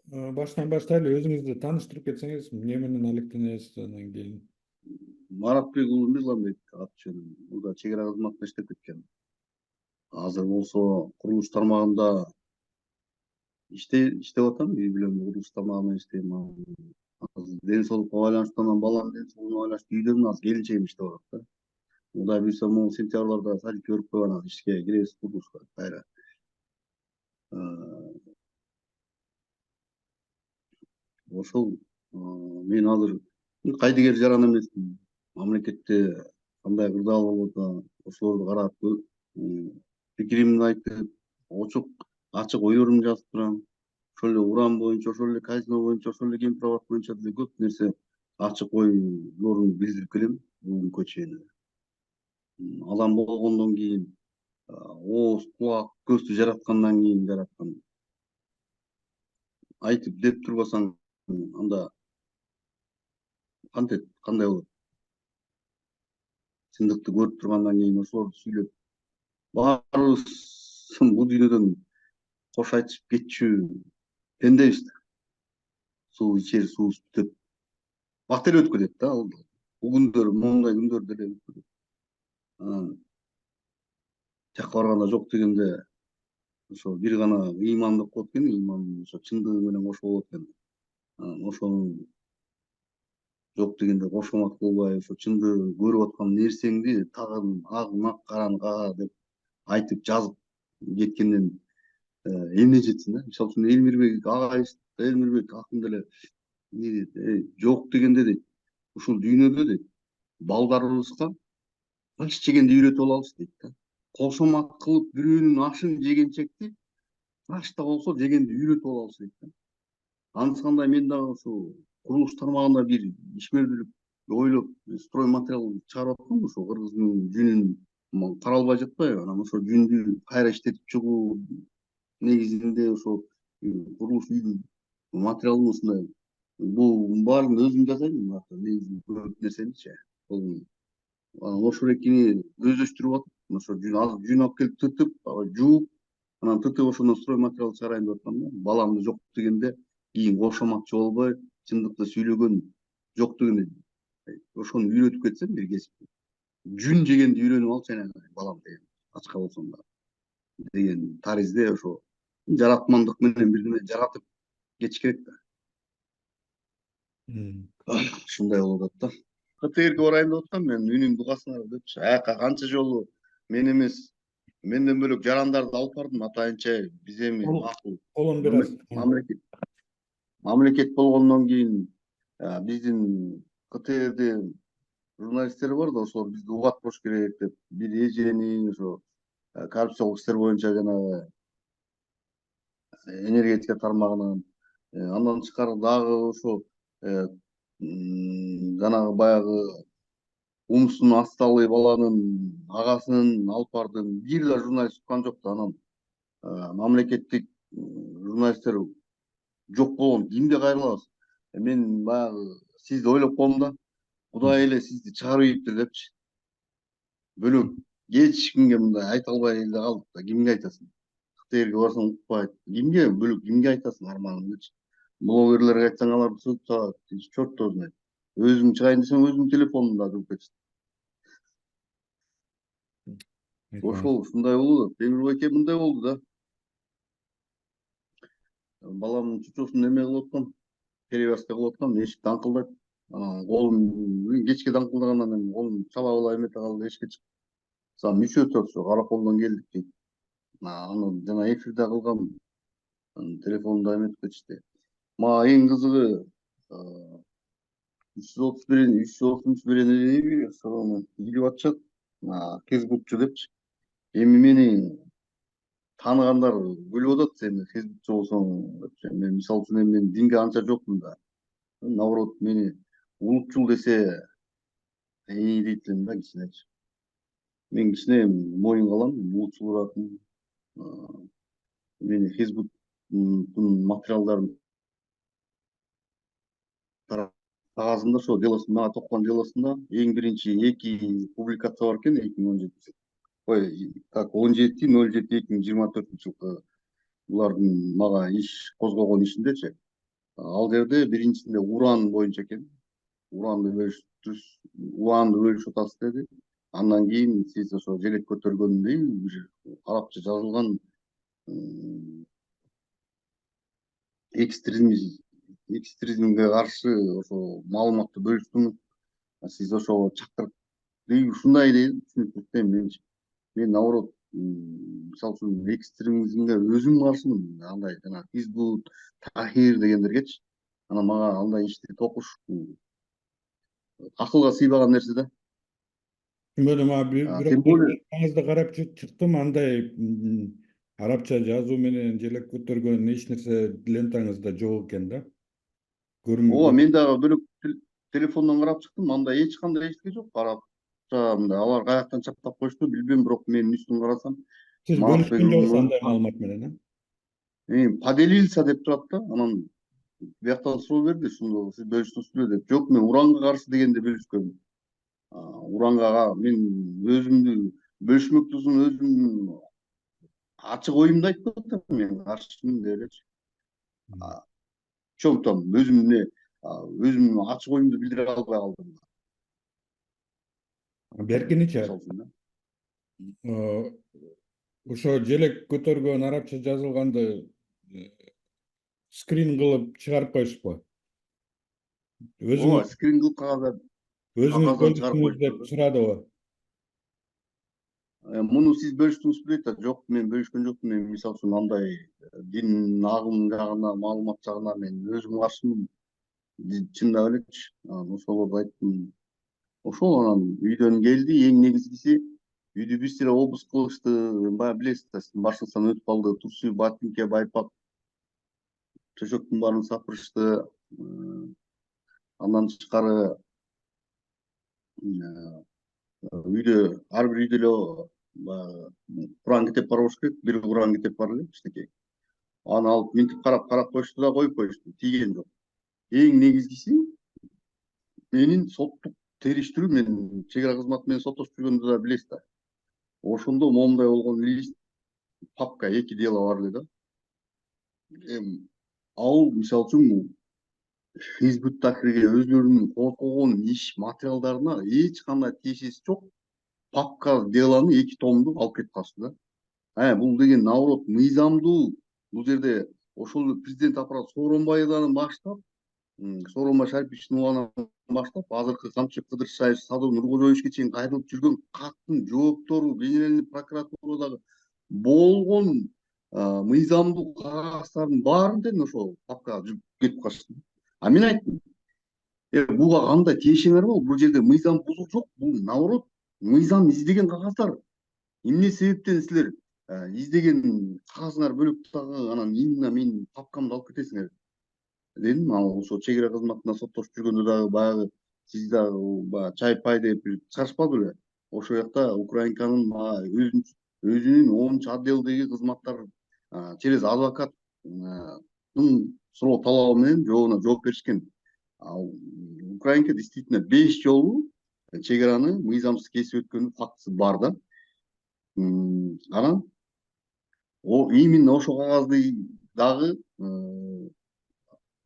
баштан баштайлы өзүңүздү тааныштырып кетсеңиз, эмне менен алектенесиз анан кийин? Маратбек уулу Мырзамбек аты жөнүм. Мурда чек ара кызматында иштеп кеткен. Азыр болсо курулуш тармагында иштеп атам. Үй бүлөмдү курулуш тармагында иштейм. Азыр ден соолукка байланыштуу, анан баланын ден соолугуна байланыштуу үйдөмүн. Азыр келинчегим иштеп атат да. Кудай буйрса, могу сентябрларда садикке өтүп коюп анан ишке киребиз курулушка кайра. Ошол мен азыр кайдыгер жаран эмесмин. Мамлекетте кандай кырдаал болуп атат, ошолорду карап пикиримди айтып, ачык ойлорумду жазып турам. Ошол эле уран боюнча, ошол эле казино боюнча, ошол эле Кемпир абад боюнча деле көп нерсе ачык ойлорумду билдирип келем бүгүнкү чейин. Адам болгондон кийин, ооз, кулак, көздү жараткандан кийин жараткан. Айтып деп турбасаң, анда кандай болот? Чындыкты көрүп тургандан кийин ошолорду сүйлөп, баарыбыз бул дүйнөдөн кош айтышып кетчү пендебиз да. Суу ичер суубуз бүтөт. Бак деле өтүп кетет да. Бул күндөр, моундай күндөр деле өтүп кетет. Анан жакка барганда жок дегенде ошо бир гана ыйман деп коет экен, ыйман ошо чындыгы менен кошо болот экен. Анан ошону жок дегенде кошомат кылбай, ошо чындыгын көрүп аткан нерсеңди тагын ак караны кага деп айтып жазып кеткенден эмне жетсин да. Мисалы үчүн Элмирбек агайыбыз, Элмирбек акын деле эмне дейт? Жок дегенде дейт, ушул дүйнөдө дейт, балдарыбызга аш жегенди үйрөтүп алабыз дейт да. Кошомат кылып бирөөнүн ашын жегенчекти аш да болсо жегенди үйрөтүп алабыз дейт да. Анысы мен дагы ушул курулуш тармагында бир ишмердүүлүк ойлоп стройматериал чыгарып аткам. Ошо кыргыздын жүнүн каралбай жатпайбы? Анан ошо жүндү кайра иштетип чыгуу негизинде ошо курулуш үйдүн материалын ушундай. Бул баарын өзүм жасайм, негизи көп нерсеничи. Ошол экини өздөштүрүп атып, ошо жүн алып келип тытып, жууп, анан тытып ошондон стройматериал чыгарайын деп аткам да. Баламды жок дегенде кийин кошоматчы болбой, чындыкты сүйлөгөн жок дегенде ошону үйрөтүп кетсем бир кесипти. Жүн жегенди үйрөнүп алчу анан балам деген, ачка болсом да деген таризде ошо жаратмандык менен бирдеме жаратып кетиш керек да. Ушундай болуп атат да. КТРге барайын деп аткам мен, үнүң дугасыңар депчи. Аяка канча жолу мен эмес, менден бөлөк жарандарды алып бардым. Атайынча биз эми макул Колун бир аз. мамлекет болгондон кийин биздин КТРде журналисттер бар да, ошолор бизди угат болуш керек деп, бир эжени ошо коррупциялык иштер боюнча жанагы энергетика тармагынан, андан тышкары дагы ошо жанагы баягы умсун асталый баланын агасынын алып бардым. Бир да журналист уккан жок да. Анан мамлекеттик журналисттер жок болгон кимге кайрылабыз? Мен баягы сизди ойлоп калдым да. Кудай эле сизди чыгарып ийиптир депчи. Бөлөк эч кимге мындай айта албай эле калдык да. Кимге айтасың? КТРге барсаң укпайт. Кимге бөлөк кимге айтасың арманыңдычы? Блогерлерге айтсаң алар сөгүп салат. Чёрт знает. Өзүң чыгайын десең өзүңдүн телефонуңда жүрүп кетсин. Ошол ушундай болду. Темир байке мындай болду да. Баламдын чучусун эме кылып аткам, перевязка кылып аткам, эшик даңкылдайт. Анан колум кечке даңкылдагандан эми колум чала бала эмете калып эшикке чыгып. Сам 3 өтүп ошо караколдон келдик дейт. Аны жана эфирде кылгам. Телефонумда эметип кетишти. Мага эң кызыгы 333 беренеби ошону илип атышат. Фейсбукчу депчи. Эми мени тааныгандар күлүп атат, сен фейсбукчу болсоң депчи. Мен мисалы үчүн мен динге анча жокмун да. Наоборот, мени улутчул десе дейт элем да кичинечи. Мен кичине моюн калам, улутчулураакмын. Мени фейсбуктун материалдарын кагазымда ошо делосун мага токкон делосунда эң биринчи 2 публикация бар экен 2017. Ой, как 17/07/2024 жылкы булардын мага иш козгогон ишиндечи. Ал жерде биринчисинде уран боюнча экен. Уранды бөлүшүп атасыз деди. Андан кийин сиз ошо желек көтөргөндөй бир арабча жазылган экстремизмге каршы ошо маалыматты бөлүштүңүз. Сиз ошо чакырып ушундай дейт түшүнүктүү менчи. Мен наоборот, мисалы үчүн экстремизмге өзүм каршымын. Андай жана Хизбут, Тахир дегендергечи. Анан мага андай ишти токуш акылга сыйбаган нерсе да. Түшүнбөдүм, бирок Тем более, лентаңызды карап чыктым, андай арабча жазуу менен желек көтөргөн эч нерсе лентаңызда жок экен да. ооба, мен дагы бөлөк телефондон карап чыктым. Анда эч кандай эчтеке жок. Арабча мындай алар каяктан чаптап коюшту билбейм, бирок мен үстүн карасам Сиз Маатбек бөлүшкөн жоксуз Румунов андай маалымат менен, поделился деп турат да. Анан бияктан суроо берди, ушуну сиз бөлүштүңүзбү деп. Жок, мен уранга каршы дегенде бөлүшкөм. Уранга мен өзүмдү бөлүшмөктүсүн өзүмдүн ачык оюмду айтып атам, мен каршымын деп элечи. Ошондуктан өзүмдүн ачык оюмду билдире албай калдым. Беркиничи Мисалы үчүн ошо желек көтөргөн арабча жазылганды скрин кылып чыгарып коюшпу? ооба, скрин кылып Өзүңүз кагаздан чыгарып бөлүштүңүз деп коюшту. сурадыбы? Муну сиз бөлүштүңүзбү дейт да. Жок, мен бөлүшкөн жокмун. Мен мисалы үчүн андай дин агым жагына, маалымат жагына мен өзүм каршымын. Чындап элечи. Ошолорду айттым. Ошол анан үйдөн келди. Эң негизгиси үйдү бир сыйра обыск кылышты. Баягы билесиз да, сиздин башыңыздан өтүп калды. Турсүй, ботинке, байпак, төшөктүн баарын сапырышты. Андан тышкары үйдө ар бир үйдө эле баягы Куран китеп бар болуш керек. Бир Куран китеп бар эле, кичинекей. Аны алып минтип карап коюшту да коюп коюшту. Тийген жок. Эң негизгиси менин соттук териштирүү, мен чек ара кызматы менен соттошуп жүргөндү да билесиз да. Ошондо момундай болгон лист, папка, 2 дело бар эле да. Ал мисалы үчүн Хизбут Тахрирге өзлөрүнүн козгогон иш материалдарына эч кандай тиешеси жок. Папка делону 2 томду алып кетип калышты да. Бул деген наоборот мыйзамдуу. Бул жерде ошол президент аппараты Сооронбайдан баштап, Сооронбай Шариповичтин убагынан баштап, азыркы Камчыбек Кыдыршаев, Садыр Нуркожоевичке чейин кайрылып жүргөн каттын жооптору Генеральный прокуратурадагы болгон мыйзамдуу кагаздардын баарын тең ошол папкага жүгүп кетип калышты. Мен айттым, буга кандай тиешеңер бар? Бул жерде мыйзам бузук жок. Бул наоборот мыйзам издеген кагаздар. Эмне себептен силер издеген кагазыңар бөлөк дагы анан именно менин папкамды алып кетесиңер дедим. Ошо чек ара кызматында соттошуп жүргөндө дагы баягы сиз дагы баягы чай пай деп чыгарышпады беле? Ошол жакта Украинканын өзүнүн 10 отделдеги кызматтар через адвокат суроо талабы менен жооп беришкен. Украинка действительно 5 жолу чек араны мыйзамсыз кесип өткөнүн фактысы бар да. Анан именно ошол кагазды дагы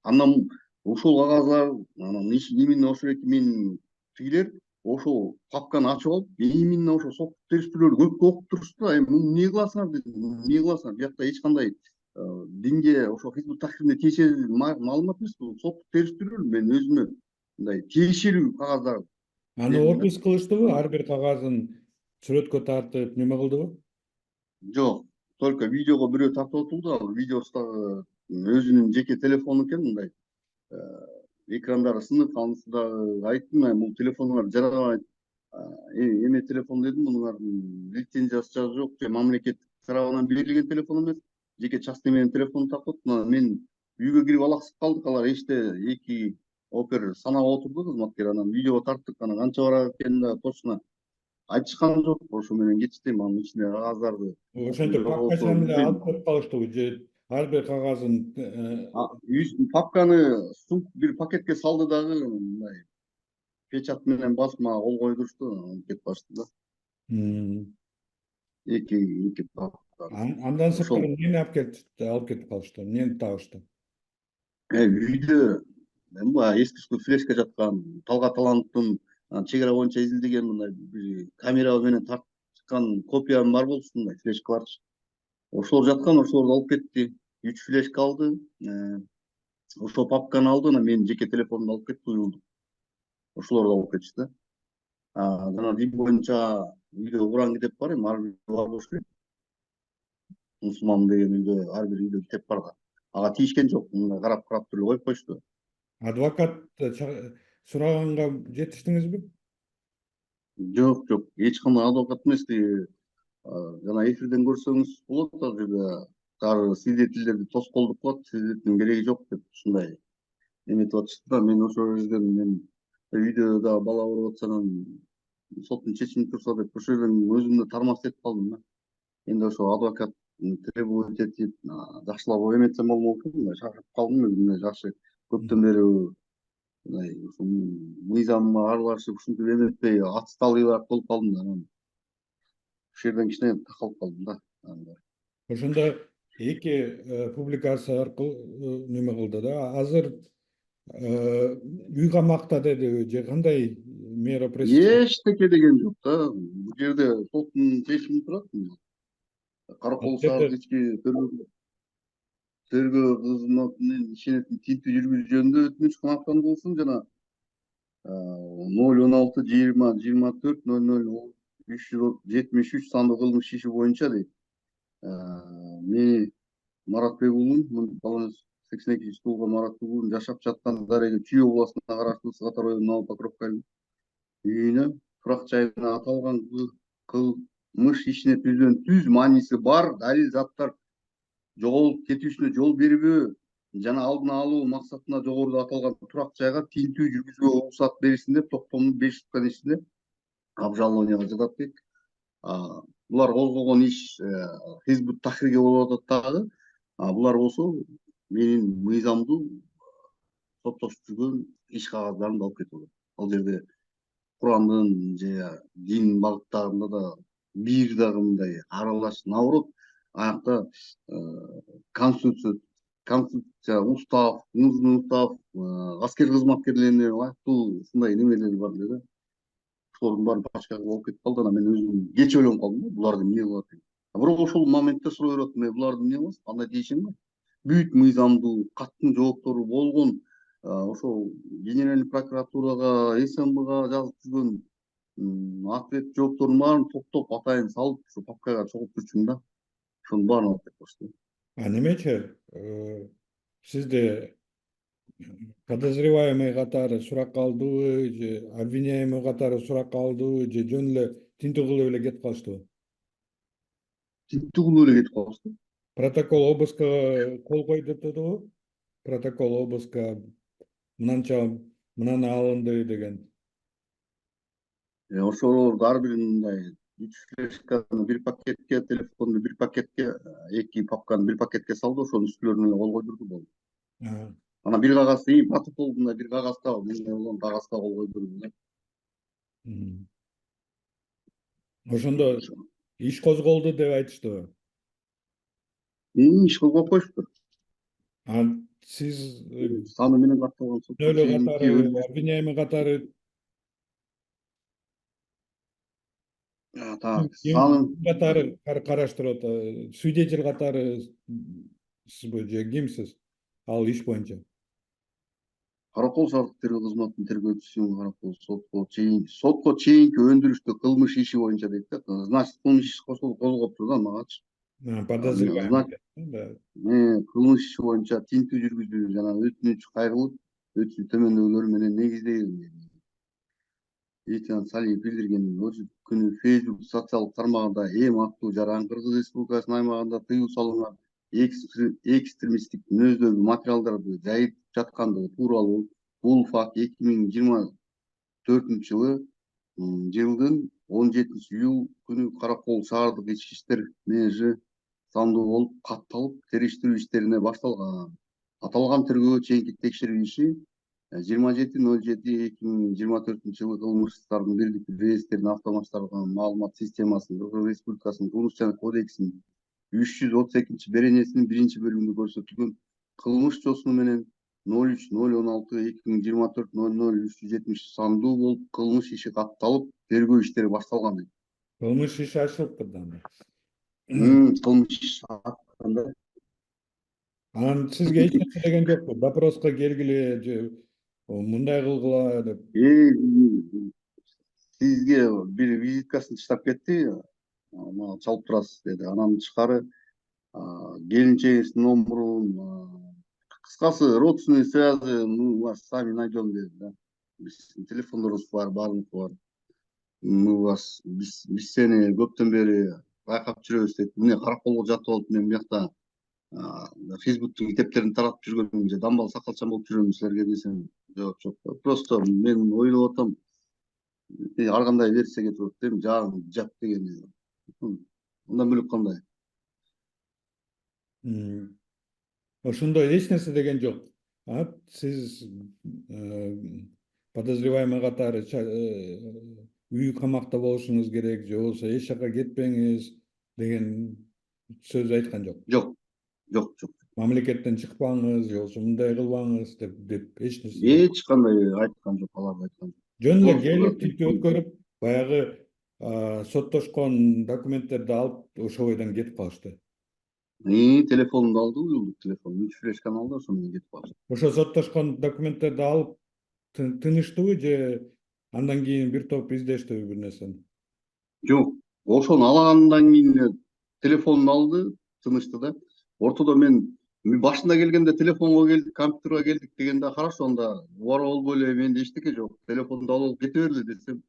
андан ушул кагаздар анан именно ошол эки менин тигилер ошол папканы ачып алып, именно ошо соттук териштирүүлөрдү көпкө окуп турушту да. Муну эмне кыласыңар дедим. Эмне кыласыңар? Биякта эч кандай динге, ошо Хизбут Тахрирге тиешелүү маалымат эмес. Бул соттук териштирүү. Мен өзүмө мындай тиешелүү кагаздар. Аны опис кылыштыбы? Ар бир кагазын сүрөткө тартып неме кылдыбы? Жок, только видеого бирөө тартып отурду. Ал видеосу дагы өзүнүн жеке телефону экен, мындай экрандары сынык. Анысы дагы айттым, бул телефонуңар жарабайт. Эме телефон дедим, мунуңардын лицензиясы жок, же мамлекеттик тарабынан берилген телефон эмес. Жеке частный менен телефон тартып. Мен үйгө кирип алаксып калдык. Алар эшикте 2 опер санап отурду, кызматкер. Анан видеого тарттык. Анан канча бара экенин да точно айтышкан жок. Ошо менен кетиштим. Анын ичинде кагаздарды Ошентип папкачаны эле алып кетип калыштыбы же ар бир кагазын? Папканы бир пакетке салды дагы мындай печать менен басып мага кол койдурушту, кетип калышты да. Эки папка. Андан сырткары эмнени алып кетип калышты? Эмнени табышты? Үйдө мен баягы эски флешка жаткан, Талгат Талановдун чек ара боюнча изилдеген мындай бир камера менен тартып чыккан копиям бар болчу, мындай флешкаларчы. Ошол жаткан, ошолорду алып кетти. 3 флешка алды. Ошол папканы алды, анан менин жеке телефонумду алып кетти, уюлду. Ошолорду алып кетишти да. Жана дин боюнча үйдө Куран китеп бар эми, ар бир бар болуш керек. Мусулман деген үйдө ар бир үйдө китеп бар да. Ага тийишкен жок. Мындай карап карап туруп коюп коюшту. Адвокат сураганга жетиштиңизби? Жок, жок. Эч кандай адвокат эмес. Жана эфирден көрсөңүз болот, ал жерде дагы свидетельдерди тоскоолдуп коет, свидетельдин кереги жок деп ушундай эметип атышты да. Мен ошол жерден мен үйдө дагы бала ооруп атса, анан соттун чечими турса деп ошол жерден өзүмдү тармаксыз этип калдым да. Эми ошо адвокат требовать этип жакшылап эметсем болмок экен, мындай шашып калдым. Мындай жакшы көптөн бери мындай ушу мыйзамга аралашып ушинтип эметпей отсталыйраак болуп калдым да. Анан ушул жерден кичине такалып калдым да. Ошондо эки публикация аркылуу неме кылды да. Азыр үй камакта деди же кандай мера пресечения? Эчтеке деген жок да. Бул жерде соттун чечими турат. Каракол шаардык ички тергөө кызматынын ишенетін тинтүү жүргүзүү жөнүндө өтүнүч камактандырылсын жана 016-20-24-00-373 сандуу кылмыш иши боюнча дейт. Мени Маратбек уулун, баланыз 82-туулган Маратбек уулун жашап жаткан дареге Чүй областына караштуу Сыгатар районунун Ново Покровка үйүнө турак жайына аталган кылмыш ишине түздөн-түз мааниси бар далил заттар жоголуп кетүүсүнө жол бербөө жана алдын алуу максатында жогоруда аталган турак жайга тинтүү жүргүзүүгө уруксат берилсин деп токтомдун 5 суткан ичинде обжалованияга жатат дейт. Булар козгогон иш Хизбут Тахрирге болуп атат дагы. Булар болсо менин мыйзамдуу соттошуп жүргөн иш кагаздарын алып кетип атат. Ал жерде Курандын же дин багыттарында да бир дагы мындай аралаш, наоборот, аякта конституция, устав, мыйзамдуу устав, аскер кызматкерлерине ылайыктуу ушундай немелер бар эле да. Ошолордун баары башкага болуп кетип калды. Анан мен өзүм кечээ ойлонуп калдым да, буларды эмне кылат деп. Бирок ошол моментте суроо берип аттым, буларды эмне кыласыз, кандай дейишиң бар? Бүт мыйзамдуу, катуу жооптору болгон, ошол Генеральный прокуратурага, СМБга жазып жүргөн ответ жооптордун баарын топтоп атайын салып, ушу папкага чогултуп жүрчүмүн да. Ошонун баарын алып кетип коюшту. Немече сизде подозреваемый катары суракка алдыбы же обвиняемый катары суракка алдыбы же жөн эле тинтүү кылып эле кетип калыштыбы? Тинтүү кылып эле кетип калышты. Протокол обыска кол кой деп атабы? Протокол обыска мынанча мынаны алынды деген. Ошолорду ар бирин мындай 3 флешканы бир пакетке, телефонду бир пакетке, 2 папканы бир пакетке салды, ошонун үстүлөрүнө кол койдурду болду. Анан бир кагаз протокол мындай бир кагазга, кагазга кол койдурду да. Ошондо иш козголду деп айтыштыбы? Иш козгоп коюшту. Сиз Саны менен катталган сотко өлө чейинки катары, обвиняемый катары саны катары караштырып атат? Свидетель катары сизби же кимсиз ал иш боюнча? Каракол шаардык тергөө кызматынын тергөөчүсү Каракол сотко чейинки өндүрүштүү кылмыш иши боюнча дейт да. Значит, кылмыш иши козгоптур да магачы. Подозреваемый. Кылмыш иши боюнча тинтүү жүргүзүү жана өтүнүч кайрылып, өтүү төмөндөгүлөр менен негизделген. Лейтенант Салиев билдирген өтүү күнү Facebook социалдык тармагында эм аттуу жаран Кыргыз Республикасынын аймагында тыюу салынган экстремисттик мүнөздөгү материалдарды жайып жаткандыгы тууралуу бул факт 2024-жылдын 17-июл күнү Каракол шаардык ички иштер МЖ сандуу болуп катталып, териштирүү иштерине башталган. Аталган тергөөгө чейинки текшерүү иши 27-07-2024-жылы кылмыштардын бирдиктүү реестринин автоматташкан маалымат системасынын Кыргыз Республикасынын Кылмыш жана кодексинин 332-беренесинин 1-бөлүгүндө көрсөтүлгөн кылмыш жосуну менен 03/16/2024 сандуу болуп кылмыш иши катталып, тергөө иштери башталган дейт. Кылмыш иши ачылыптыр да анда. Кылмыш иши ачылганда, Анан сизге эч нерсе деген жокпу? Допроска келгиле же мындай кылгыла деп. сизге бир визиткасын таштап кетти, мага чалып турасыз деди. Анан тышкары келинчегиңиздин номурун, кыскасы, родственный связи мы вас сами найдем dedi да. Биздин телефондорубуз бар, баарыбыз бар. Мы вас, биз сени көптөн бери байкап жүрөбүз дейт. Эмне караколго жатып алып мен биякта Фейсбуктун китептерин таратып жүргөнүм же дамбал сакалчан болуп жүрөм силерге десем, жок жок. Просто мен ойлоп атам, ар кандай версия кетип атат дейм, жаагым жап деген. Андан бөлөк кандай? М, Ошондой эч нерсе деген жок. Сиз подозреваемый катары үй камакта болушуңуз керек же болбосо эч жака кетпеңиз деген сөз айткан жок. Жок, жок, жок. Мамлекеттен чыкпаңыз же болбосо мындай кылбаңыз деп эч нерсе жок. Эч кандай айткан жок, алар айткан жок. Жөн эле Просто келип типтеп өткөрүп, баягы соттошкон документтерди алып ошол бойдон кетип калышты. телефонумду алды, уюлдук телефон, 3 флешканы алды, ошону менен кетип калды. Ошо соттошкон документтерди алып тыныштыбы же андан кийин бир топ издештиби бир нерсени? Жок, ошону алагандан кийин эле телефонун алды, тынышты да. Ортодо мен башында келгенде телефонго келдик, компьютерге келдик дегенде хорошо, анда убара болбой эле менде эчтеке жок, телефонду алып кете бергиле десем,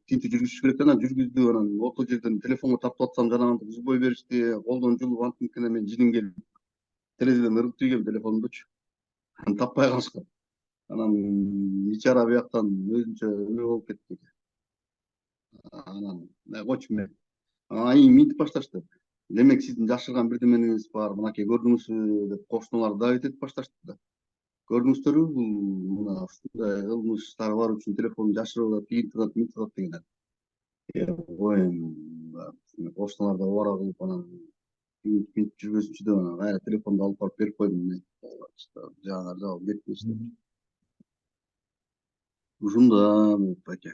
тинтүү жүргүзүш керек да, анан жүргүздү. Анан орто жерден телефонго таптап атсам жанагынтип узбой беришти, колдон жылып, антинткене мен жиним келип терезеден ыргып тийгем телефонумдучу. Анан таппай калышкан. Анан ичара бияктан өзүнчө эме болуп кетти. Анан койчу мен. Минтип башташты. Демек сиздин жашырган бирдемеңиз бар, мынакей көрдүңүзбү деп кошуналар давить этип башташты да. Көрдүңүздөрбү, бул мына ушундай кылмыштар бар үчүн телефонду жашырып атат, тигинтип атат, минтип атат деген. Ой, кошуналар да убара кылып анан минтип жүрбөсүнчү деп анан кайра телефонду алып барып берип койдум. Жаңы жабып кетмешти. Ушундай болуп аке.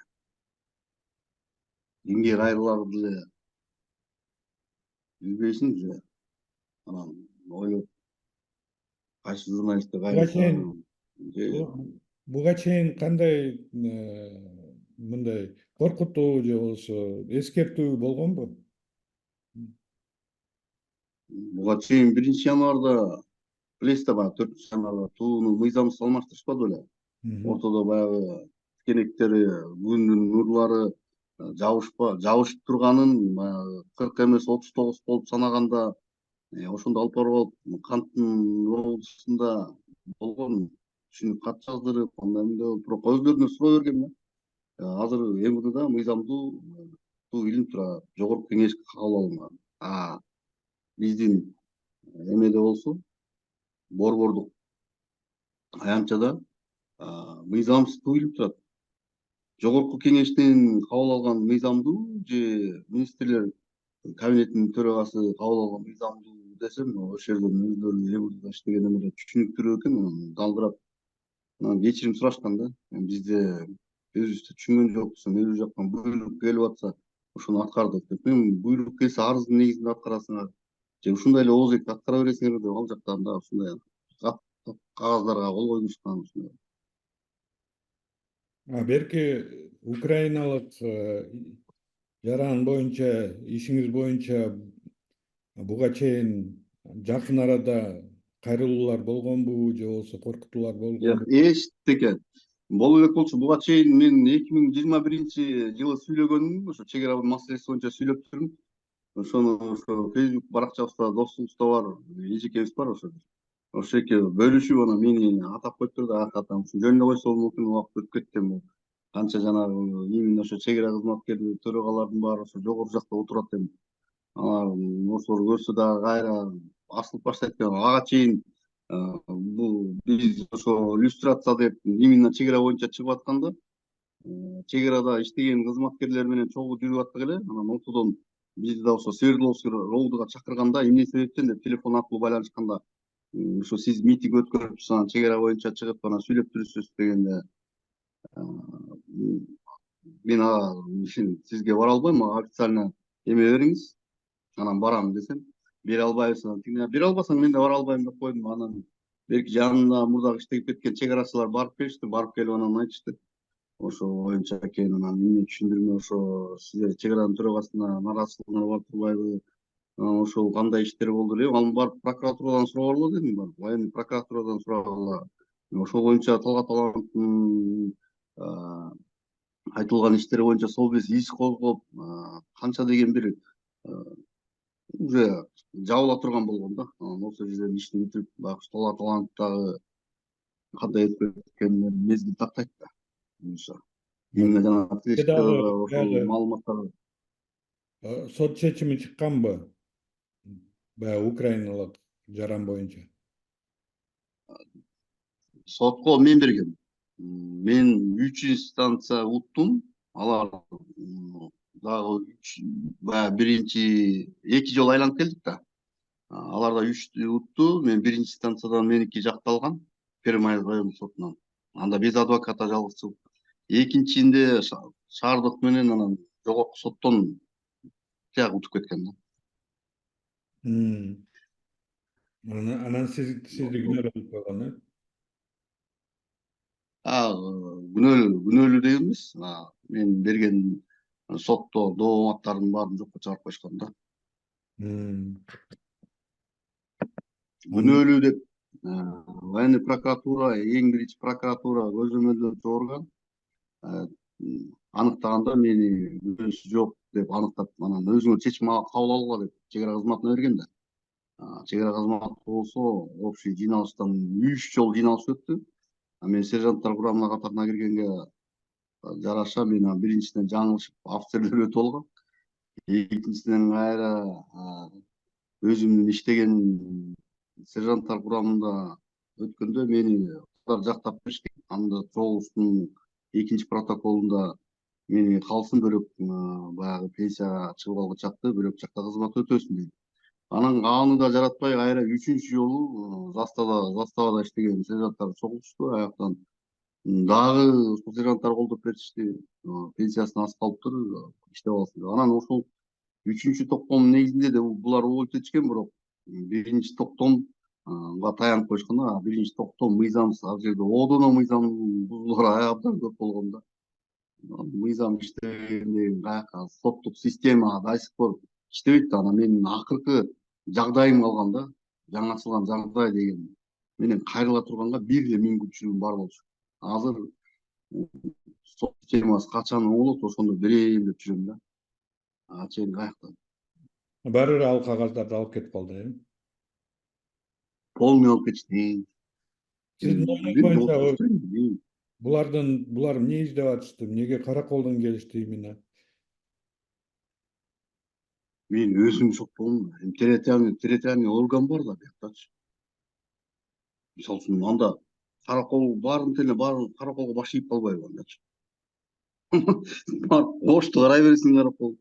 Кимге кайрыларды деле билбейсиңби? Анан ойлоп, кайсы журналистке Буга кайрылса чейин анан буга чейин кандай мындай коркутуу же болбосо эскертүү болгонбу? буга чейин 1-январда билесиз да, баягы 4-январда тууну мыйзамсыз алмаштырышпады беле? Ортодо баягы тикенектери, күндүн нурлары жабышып турганын баягы 40 эмес 39 болуп санаганда ошондо алып барып алып Канттын облусунда болгон түшүнүк кат жаздырып, анда эмне туруп өзлөрүнөн суроо берген да. Азыр МВДда мыйзамдуу туу илинип турат, жогорку кеңеш кабыл алынган. Биздин эмеде болсо, борбордук аянтчада мыйзамсыз туу илинип турат. Жогорку кеңештин кабыл алган мыйзамдуу же министрлер кабинетинин төрагасы кабыл алган мыйзамдуу десем, ошол жерден өздөрү МВДда иштеген эмелер түшүнүктүүрөөк экен, далдырап анан кечирим сурашкан да. Бизде өзүбүз түшүнгөн жокпуз, өзү жактан буйрук келип атса ошону аткардык деп. Мен буйрук келсе арыздын негизинде аткарасыңар же ушундай эле ооз этип аткара бересиңер деп, ал жактан да ушундай кагаздарга кол коймушкан. Берки украиналык жаран боюнча, ишиңиз боюнча буга чейин жакын арада кайрылуулар болгонбу же болбосо коркутуулар болгонбу? Эчтеке боло элек болчу. Буга чейин мен 2021-жылы сүйлөгөнмүн, ошо чек ара маселеси боюнча сүйлөп жүрмүн. Ошону ошо Facebook баракчабызда достугубузда бар, эжекебиз бар ошо. Ошо экөө бөлүшүп анан мени атап коюптур да, атам жөн эле койсо болмок экен, убакыт өтүп кетти. Канча жанагы именно ошо чек ара кызматкерлери, төрагалардын баары ошо жогору жакта отурат эми. Алар ошолор көрсө дагы кайра асылып баштайт экен. Ага чейин бул биз ошо иллюстрация деп именно чек ара боюнча чыгып атканда, чек арада иштеген кызматкерлер менен чогуу жүрүп аттык эле. Анан ортодон бизди да ошо Свердловск РОВДга чакырганда, эмне себептен деп телефон аркылуу байланышканда, ошо сиз митинг өткөрүп анан чек ара боюнча чыгып анан сүйлөп жүрүпсүз дегенде мен сизге бара албайм, мага официально эме бериңиз, анан барам десем, бере албайбыз. Бере албасаң мен да бара албайм деп койдум. Анан берки жанымда мурдагы иштеп кеткен чек арачылар барып келишти, барып келип анан айтышты. Ошо боюнча экен, анан эмне түшүндүрмө, ошо сиздер чек аранын төрагасына нараазычылыгыңар барып турбайбы, ошол кандай иштер болду эле, ал барып прокуратурадан сурагыла дедим, барып военный прокуратурадан сурагыла. Ошол боюнча Талгат Талановдун айтылган иштери боюнча собес иш козгоп, канча деген бир уже жабыла турган болгон да. Анан ошол жерден ишти бүтүрүп, баягы Талгат Таланов дагы кандай өтүп кеткенине мезгил тактайт да. Буюрса эмне жана Дагы тилечкага ошол баягы маалыматтар сот чечими чыкканбы? Баягы украиналык жаран боюнча. сотко мен бергем. Мен 3 инстанция уттум. Алар дагы баягы биринчи 2 жолу айланып келдик да. Алар да 3 утту. Мен биринчи инстанциядан меники жакталган. Первый район сотунан. Анда без адвоката жалгыз чыгып. Экинчисинде шаардык менен анан жогорку соттон тияк утуп кеткен да. Анан сизди күнөөлөнүп койгон, э? Күнөөлүү деп эмес. Мен берген сотто дооматтардын баарын жокко чыгарып коюшкан да. Күнөөлүү деп военный прокуратура, эң биринчи прокуратура көзөмөлдөөчү орган аныктаганда мени күнөөсү жок деп аныктап, анан өзүңөр чечим кабыл алгыла деп чек ара кызматына берген да. Чек ара кызматы болсо общий жыйналыштан 3 жолу жыйналыш өттү. Мен сержанттар курамына катарына киргенге жараша мен биринчисинен жаңылышып офицерлер өтүп алгам. Экинчисинен кайра өзүмдүн иштеген сержанттар курамында өткөндө мени жактап беришти. Анда чогулуштун экинчи протоколунда мени калсын бөлөк баягы пенсияга чыгып алгычакты бөлөк жакта кызмат өтөсүн дейт. Анан аны да жаратпай кайра 3-чү жолу заставада иштеген сержанттар чогулушту. Аяктан дагы ушул сержанттар колдоп беришти. Пенсиясына аз калыптыр, иштеп алсын деп. Анан ошол 3-чү токтом негизинде де булар уулайт этишкен, бирок биринчи токтомго таянып коюшкан. Биринчи токтом мыйзамсыз, ал жерде одоно мыйзам бузуулар абдан көп болгон да. Мыйзам иштегенде каяка соттук система до сих пор иштебейт да. Анан менин акыркы жагдайым калган да. Жаңы ачылган жагдай деген менен кайрыла турганга бир эле мүмкүнчүлүгүм бар болчу. Азыр сот системасы качан оңолот, ошондо берейин деп жүрөм да. Чейин каяктан. Баары бир ал кагаздарды алып кетип калды, э? Полный алып кетишти. Сиздин оюңуз боюнча булар эмне издеп атышты? Эмнеге караколдон келишти именно? Мен өзүм шоктолдум. Территориальный орган бар да бияктачы. Мисалы үчүн анда каракол баарын караколго баш ийип калбайбы андачы. Кошту карай берсин каракол.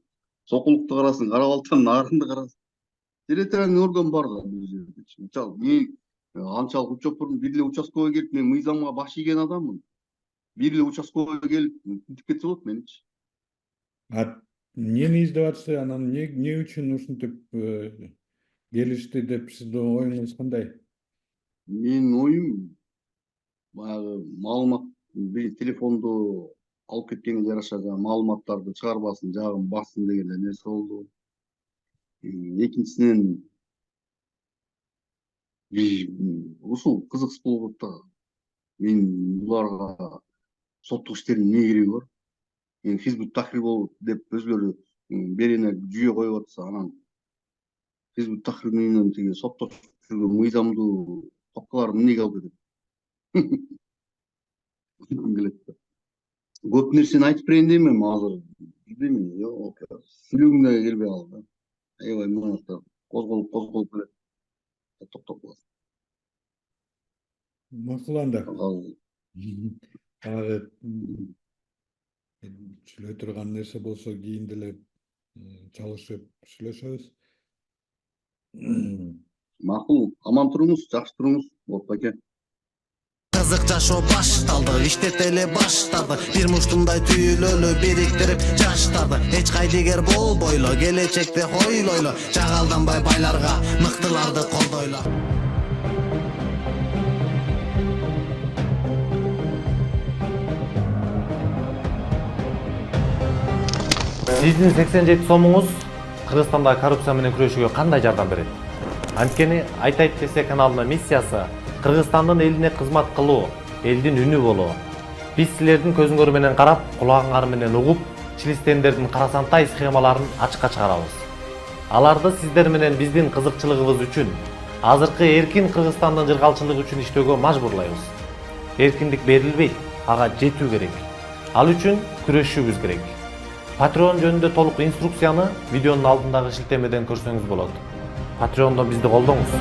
Сокулукту карасын, кара балтанын арынды карасын. Территориальный орган бар да бул жерде. Мисалы анчалык учеттордун бир эле участкага келип мен мыйзамга баш ийген адаммын. Бир эле участкага келип бүтүп кетсе болот меничи. Эмнени издеп атышты? Анан эмне үчүн ушинтип келишти деп сиздин оюңуз кандай? Менин оюм баягы маалымат телефонду алып кеткенге жараша маалыматтарды чыгарбасын, жагын бассын деген нерсе болду. Экинчисинен ушул кызыксыз болуп да. Мен буларга соттук иштердин эмне кереги бар? Хизбут тахрир болуп деп өзүлөрү берене жүйө коюп атса, анан Хизбут тахрир менен тиги соттошуп жүргөн мыйзамдуу папкаларды эмнеге алып кетет? Келет да. Көп нерсени айтып берейин дейм азыр. Билбейм, жок. Сүйлөгүм да келбей калды. Аябай мынакта козголуп келет. Токтоп калат. Макул анда. Дагы сүйлөй турган нерсе болсо кийин деле чалышып сүйлөшөбүз. Макул, аман туруңуз, жакшы туруңуз. Болуп аке. Кызык жашоо башталды, иштетели баштады. Бир муштумдай түйүлөлү бириктирип жаштарды. Эч кайдыгер болбойло, келечекте хойлойло. Жагалданбай байларга, мыктыларды колдойло. Сиздин 87 сомуңуз Кыргызстандагы коррупция менен күрөшүүгө кандай жардам берет? Анткени Айтайт ТС каналынын миссиясы Кыргызстандын элине кызмат кылуу, элдин үнү болуу. Биз силердин көзүңөр менен карап, кулагыңар менен угуп, чилистендердин карасантай схемаларын ачыкка чыгарабыз. Аларды сиздер менен биздин кызыкчылыгыбыз үчүн, азыркы эркин Кыргызстандын жыргалчылыгы үчүн иштөөгө мажбурлайбыз. Эркиндик берилбейт, ага жетүү керек. Ал үчүн күрөшүүбүз керек. Patreon жөнүндө толук инструкцияны видеонун алдындагы шилтемеден көрсөңүз болот. Patreon'до бизди колдоңуз.